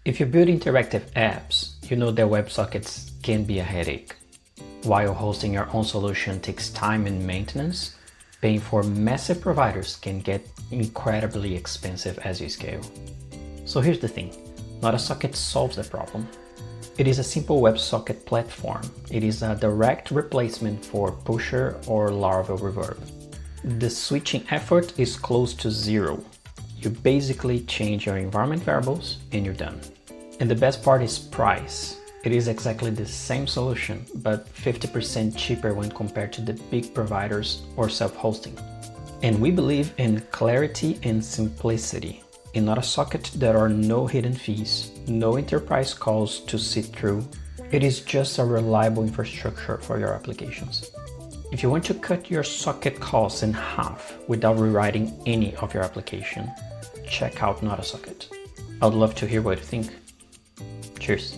If you build interactive apps, you know that WebSockets can be a headache. While hosting your own solution takes time and maintenance, paying for massive providers can get incredibly expensive as you scale. So here's the thing, Notasocket solves the problem. It is a simple WebSocket platform. It is a direct replacement for Pusher or Laravel Reverb. The switching effort is close to zero. You basically change your environment variables and you're done. And the best part is price. It is exactly the same solution, but 50% cheaper when compared to the big providers or self-hosting. And we believe in clarity and simplicity. In Notasocket, there are no hidden fees, no enterprise calls to sit through. It is just a reliable infrastructure for your applications. If you want to cut your socket costs in half without rewriting any of your application, check out Notasocket. I'd love to hear what you think. Cheers.